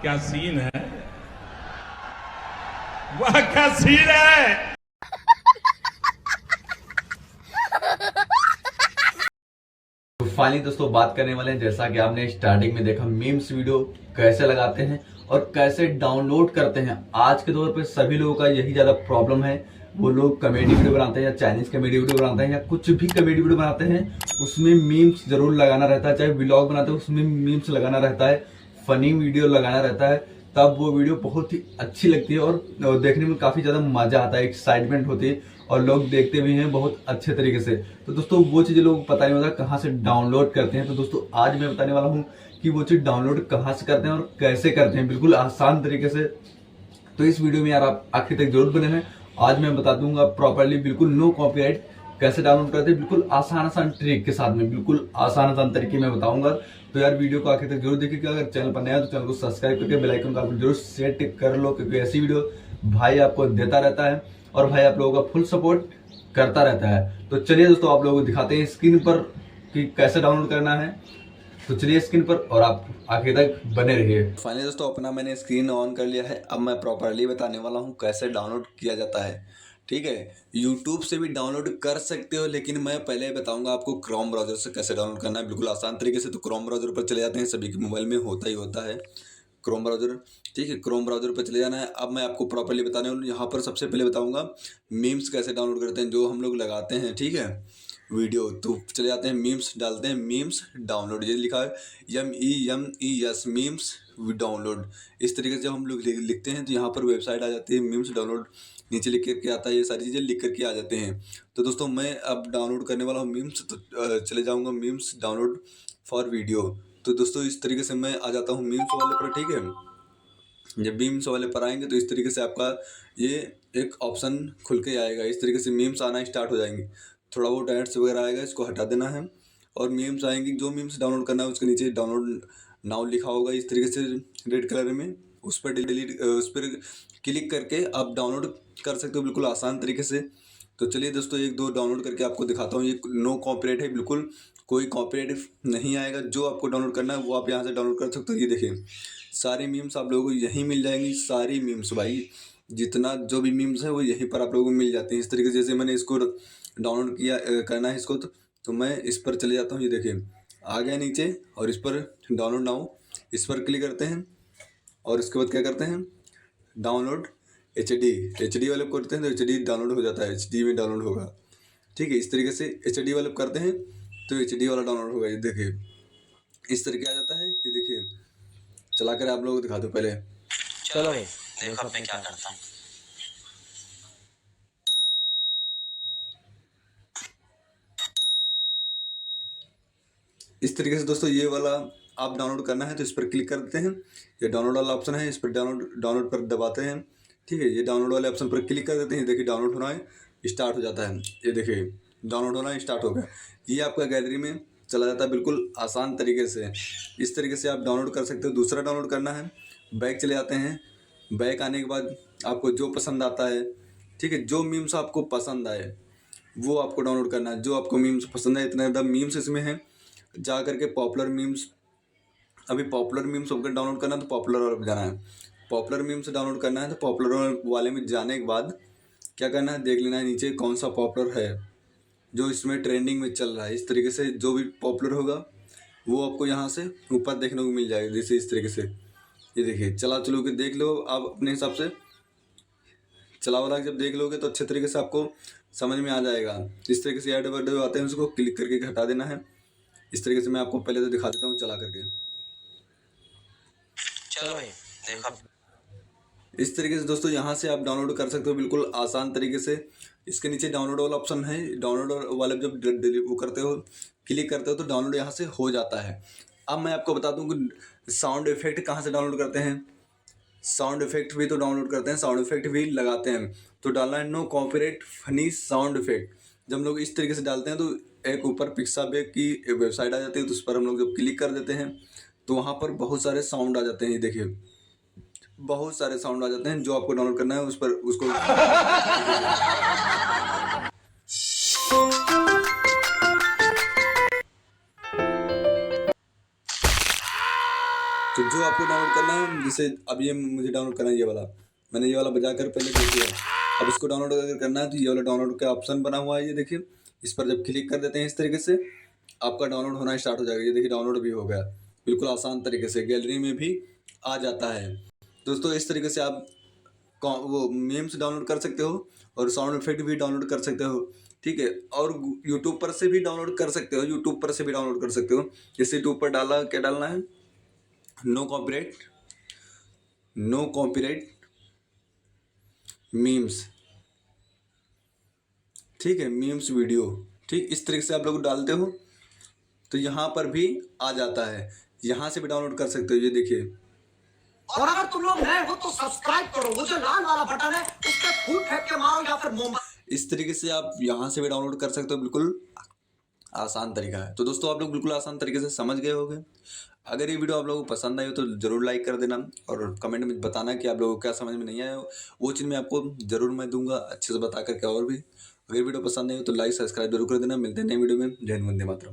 क्या सीन है, वाह क्या सीन है। तो फाइनली दोस्तों बात करने वाले हैं, जैसा कि आपने स्टार्टिंग में देखा, मीम्स वीडियो कैसे लगाते हैं और कैसे डाउनलोड करते हैं। आज के दौर पे सभी लोगों का यही ज्यादा प्रॉब्लम है। वो लोग कॉमेडी वीडियो बनाते हैं या चाइनीज कॉमेडी वीडियो बनाते हैं या कुछ भी कॉमेडी वीडियो बनाते हैं, उसमें मीम्स जरूर लगाना रहता है। चाहे व्लॉग बनाते हैं उसमें मीम्स लगाना रहता है, फनी वीडियो लगाना रहता है, तब वो वीडियो बहुत ही अच्छी लगती है और देखने में काफी ज्यादा मजा आता है, एक्साइटमेंट होती है और लोग देखते भी हैं बहुत अच्छे तरीके से। तो दोस्तों वो चीजें लोग पता नहीं होता कहाँ से डाउनलोड करते हैं। तो दोस्तों आज मैं बताने वाला हूँ कि वो चीज डाउनलोड कहाँ से करते हैं और कैसे करते हैं, बिल्कुल आसान तरीके से। तो इस वीडियो में यार आप आखिर तक जरूर बने हैं। आज मैं बता दूंगा प्रॉपरली, बिल्कुल नो कॉपीराइट, कैसे डाउनलोड करते हैं, बिल्कुल आसान आसान ट्रिक के साथ में, बिल्कुल आसान आसान तरीके में बताऊंगा। तो यार वीडियो को आखिर तक जरूर देखिएगा। अगर चैनल पर नया है तो चैनल को सब्सक्राइब करके बेल आइकन का जरूर सेट कर लो, क्योंकि ऐसी वीडियो भाई आपको देता रहता है और भाई आप लोगों का फुल सपोर्ट करता रहता है। तो चलिए दोस्तों आप लोगों को दिखाते हैं स्क्रीन पर कि कैसे डाउनलोड करना है। तो चलिए स्क्रीन पर और आप आखिर तक बने रहिए। फाइनली दोस्तों अपना मैंने स्क्रीन ऑन कर लिया है। अब मैं प्रॉपरली बताने वाला हूँ कैसे डाउनलोड किया जाता है। ठीक है, यूट्यूब से भी डाउनलोड कर सकते हो, लेकिन मैं पहले बताऊंगा आपको क्रोम ब्राउजर से कैसे डाउनलोड करना है, बिल्कुल आसान तरीके से। तो क्रोम ब्राउजर पर चले जाते हैं, सभी के मोबाइल में होता ही होता है क्रोम ब्राउजर। ठीक है, क्रोम ब्राउजर पर चले जाना है। अब मैं आपको प्रॉपरली बताने वाला हूँ। यहाँ पर सबसे पहले बताऊंगा मीम्स कैसे डाउनलोड करते हैं, जो हम लोग लगाते हैं। ठीक है, वीडियो तो चले जाते हैं, मीम्स डालते हैं, मीम्स डाउनलोड, ये लिखा है MEMES मीम्स डाउनलोड। इस तरीके से जब हम लोग लिखते हैं तो यहाँ पर वेबसाइट आ जाती है, मीम्स डाउनलोड नीचे लिख करके आता है, ये सारी चीज़ें लिख करके आ जाते हैं। तो दोस्तों मैं अब डाउनलोड करने वाला हूँ मीम्स। तो चले जाऊँगा मीम्स डाउनलोड फॉर वीडियो। तो दोस्तों इस तरीके से मैं आ जाता हूँ मीम्स वाले पर। ठीक है, जब मीम्स वाले पर आएंगे तो इस तरीके से आपका ये एक ऑप्शन खुल के आएगा। इस तरीके से मीम्स आना स्टार्ट हो जाएंगे। थोड़ा बहुत एड्स वगैरह आएगा, इसको हटा देना है और मीम्स आएंगे। जो मीम्स डाउनलोड करना है उसके नीचे डाउनलोड नाउ लिखा होगा इस तरीके से रेड कलर में, उस पर डिलीट, उस पर क्लिक करके आप डाउनलोड कर सकते हो बिल्कुल आसान तरीके से। तो चलिए दोस्तों एक दो डाउनलोड करके आपको दिखाता हूँ। ये नो कॉपीराइट है, बिल्कुल कोई कॉपीराइट नहीं आएगा। जो आपको डाउनलोड करना है वो आप यहाँ से डाउनलोड कर सकते हो। ये देखिए सारी मीम्स आप लोगों को यहीं मिल जाएंगी, सारी मीम्स भाई, जितना जो भी मीम्स है वो यहीं पर आप लोगों को मिल जाती हैं। इस तरीके से जैसे मैंने इसको डाउनलोड किया, करना है इसको, तो मैं इस पर चले जाता हूँ। ये देखिए आ गया नीचे और इस पर डाउनलोड नाउ, इस पर क्लिक करते हैं और इसके बाद क्या करते हैं, डाउनलोड HD वाले को करते हैं तो HD डाउनलोड हो जाता है, HD में डाउनलोड होगा। ठीक है, इस तरीके से HD वाले करते हैं तो HD वाला डाउनलोड होगा। ये देखिए इस तरीके आ जाता है। ये देखिए चला कर आप लोगों को दिखा दो पहले। चलो भाई देखो अब मैं क्या करता हूँ। इस तरीके से दोस्तों ये वाला आप डाउनलोड करना है तो इस पर क्लिक कर देते हैं। ये डाउनलोड वाला ऑप्शन है, इस पर डाउनलोड पर दबाते हैं। ठीक है, ये डाउनलोड वाले ऑप्शन पर क्लिक कर देते हैं। देखिए डाउनलोड होना है स्टार्ट हो जाता है। ये देखिए डाउनलोड होना स्टार्ट हो गया। ये आपका गैलरी में चला जाता है बिल्कुल आसान तरीके से। इस तरीके से आप डाउनलोड कर सकते हो। दूसरा डाउनलोड करना है, बैक चले जाते हैं। बैक आने के बाद आपको जो पसंद आता है, ठीक है, जो मीम्स आपको पसंद आए वो आपको डाउनलोड करना है। जो आपको मीम्स पसंद है, इतने ज़्यादा मीम्स इसमें हैं, जा करके पॉपुलर मीम्स, अभी पॉपुलर मीम्स अगर डाउनलोड करना है तो पॉपुलर वाले पे जाना है। पॉपुलर मीम्स डाउनलोड करना है तो पॉपुलर वाले में जाने के बाद क्या करना है, देख लेना है नीचे कौन सा पॉपुलर है जो इसमें ट्रेंडिंग में चल रहा है। इस तरीके से जो भी पॉपुलर होगा वो आपको यहाँ से ऊपर देखने को मिल जाएगा। जैसे इस तरीके से ये देखिए चला चलो के देख लो आप अपने हिसाब से। चला वाला जब देख लोगे तो अच्छे तरीके से आपको समझ में आ जाएगा। इस तरीके से ऐड वर्ड आते हैं उसको क्लिक करके हटा देना है। इस तरीके से मैं आपको पहले तो दिखा देता हूँ चला करके। चलो भाई देखो। इस तरीके से दोस्तों यहाँ से आप डाउनलोड कर सकते हो बिल्कुल आसान तरीके से। इसके नीचे डाउनलोड वाला ऑप्शन है, डाउनलोड वाले जब वो करते हो, क्लिक करते हो तो डाउनलोड यहाँ से हो जाता है। अब मैं आपको बता दूँ कि साउंड इफेक्ट कहाँ से डाउनलोड करते हैं। साउंड इफेक्ट भी तो डाउनलोड करते हैं, साउंड इफेक्ट भी लगाते हैं। तो डालना है no copyright funny sound effect. जब हम लोग इस तरीके से डालते हैं तो एक ऊपर पिक्साबे की वेबसाइट आ जाती है, तो उस पर हम लोग जब क्लिक कर देते हैं तो वहाँ पर बहुत सारे साउंड आ जाते हैं। ये देखिए बहुत सारे साउंड आ जाते हैं, जो आपको डाउनलोड करना है उस पर उसको तो जो आपको डाउनलोड करना है, जैसे अब ये मुझे डाउनलोड करना है, ये वाला मैंने ये वाला बजा कर पहले देख लिया। अब इसको डाउनलोड अगर करना है तो ये वाला डाउनलोड का ऑप्शन बना हुआ है, ये देखिए। इस पर जब क्लिक कर देते हैं इस तरीके से आपका डाउनलोड होना स्टार्ट हो जाएगा। ये देखिए डाउनलोड भी हो गया, बिल्कुल आसान तरीके से गैलरी में भी आ जाता है। दोस्तों इस तरीके से आप वो मीम्स डाउनलोड कर सकते हो और साउंड इफेक्ट भी डाउनलोड कर सकते हो, ठीक है। और यूट्यूब पर से भी डाउनलोड कर सकते हो, यूट्यूब पर से भी डाउनलोड कर सकते हो। जैसे यूट्यूब पर डाला, क्या डालना है, नो कॉपीराइट मीम्स, ठीक है, मीम्स वीडियो, ठीक। इस तरीके से आप लोग डालते हो तो यहाँ पर भी आ जाता है, यहाँ से भी डाउनलोड कर सकते हो। ये देखिए, और अगर तुम लोग नए हो तो सब्सक्राइब करो, वो जो लाल वाला बटन है उस पर फूट फेंक के मारो या फिर मोमबत्ती। इस तरीके से आप यहाँ से भी डाउनलोड कर सकते हो, बिल्कुल आसान तरीका है। तो दोस्तों आप लोग बिल्कुल आसान तरीके से समझ गए होंगे। अगर ये वीडियो आप लोगों को पसंद आई हो तो ज़रूर लाइक कर देना और कमेंट में बताना कि आप लोगों को क्या समझ में नहीं आया हो। वो चीज़ मैं आपको ज़रूर मैं दूंगा अच्छे से बता करके। और भी अगर वीडियो पसंद नहीं हो तो लाइक सब्सक्राइब जरूर कर देना। मिलते हैं नए वीडियो में। जय हिंद, वंदे मातरम।